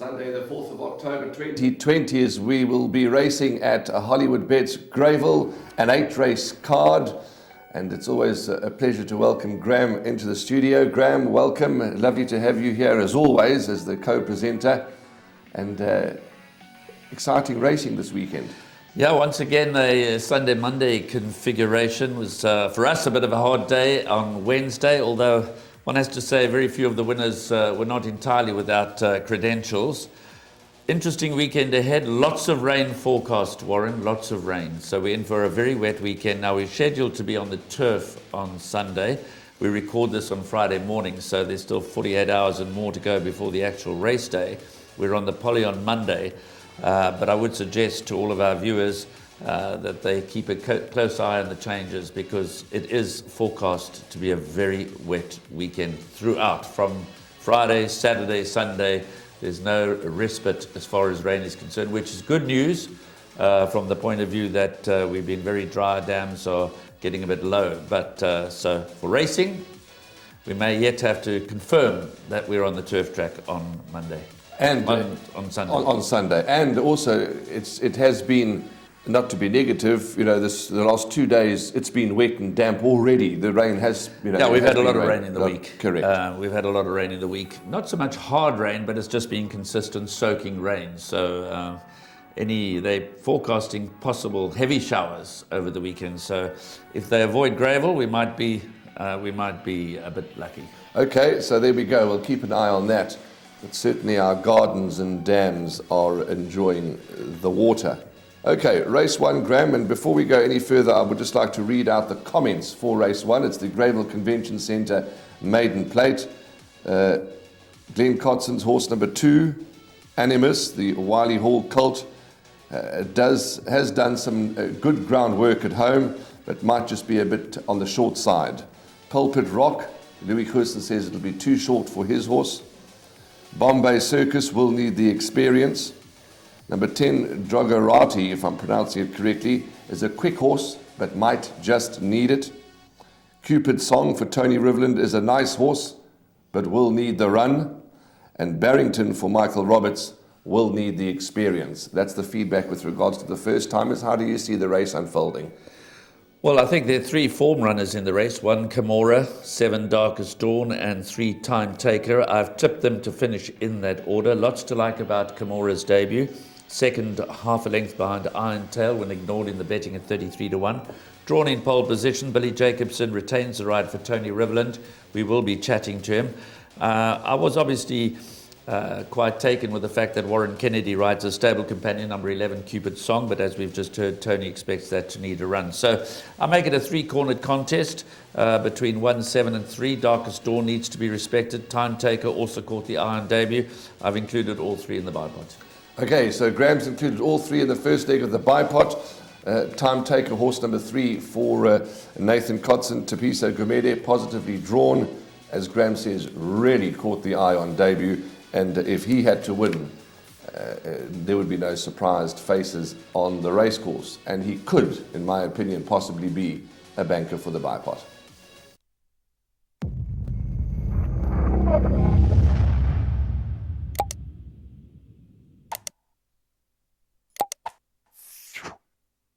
Sunday the 4th of October 2020 is we will be racing at Hollywood Bets Greyville, an 8-race card, and it's always a pleasure to welcome Graham into the studio. Graham, welcome. Lovely to have you here as always as the co-presenter, and exciting racing this weekend. Yeah, once again, the Sunday-Monday configuration was, for us, a bit of a hard day on Wednesday, although one has to say very few of the winners were not entirely without credentials. Interesting weekend ahead, lots of rain forecast, Warren, lots of rain. So we're in for a very wet weekend. Now we're scheduled to be on the turf on Sunday. We record this on Friday morning, so there's still 48 hours and more to go before the actual race day. We're on the poly on Monday. But I would suggest to all of our viewers that they keep a close eye on the changes, because it is forecast to be a very wet weekend throughout, from Friday, Saturday, Sunday. There's no respite as far as rain is concerned, which is good news from the point of view that we've been very dry, dams are getting a bit low. But so for racing, we may yet have to confirm that we're on the turf track on Monday. And on Sunday. On Sunday. And also, it has been, not to be negative, the last 2 days, it's been wet and damp already. The rain has, Yeah, we've had a lot of rain in the week. Correct. We've had a lot of rain in the week. Not so much hard rain, but it's just been consistent soaking rain. So they're forecasting possible heavy showers over the weekend. So if they avoid Greyville, we might be a bit lucky. Okay, so there we go. We'll keep an eye on that. But certainly our gardens and dams are enjoying the water. Okay, race 1, Graham, and before we go any further, I would just like to read out the comments for race 1. It's the Greyville Convention Centre maiden plate. Glenn Cotson's horse number 2, Animus, the Wiley Hall colt, has done some good groundwork at home, but might just be a bit on the short side. Pulpit Rock, Louis Kirsten says it'll be too short for his horse. Bombay Circus will need the experience. Number 10, Drogorati, if I'm pronouncing it correctly, is a quick horse, but might just need it. Cupid Song for Tony Riverland is a nice horse, but will need the run. And Barrington for Michael Roberts will need the experience. That's the feedback with regards to the first timers. How do you see the race unfolding? Well, I think there are 3 form runners in the race. 1, Camorra, 7, Darkest Dawn, and 3, Time Taker. I've tipped them to finish in that order. Lots to like about Camorra's debut. Second, half a length behind Iron Tail when ignored in the betting at 33-1. Drawn in pole position, Billy Jacobson retains the ride for Tony Riverland. We will be chatting to him. I was obviously quite taken with the fact that Warren Kennedy rides a stable companion, number 11, Cupid Song, but as we've just heard, Tony expects that to need a run. So I make it a 3-cornered contest between 1, 7 and 3. Darkest Dawn needs to be respected. Time Taker also caught the iron debut. I've included all 3 in the bipod. Okay, so Graham's included all 3 in the first leg of the bipod. Time Taker, horse number 3 for Nathan Kotson, Tapiso Gumede, positively drawn. As Graham says, really caught the eye on debut. And if he had to win, there would be no surprised faces on the racecourse. And he could, in my opinion, possibly be a banker for the bipod.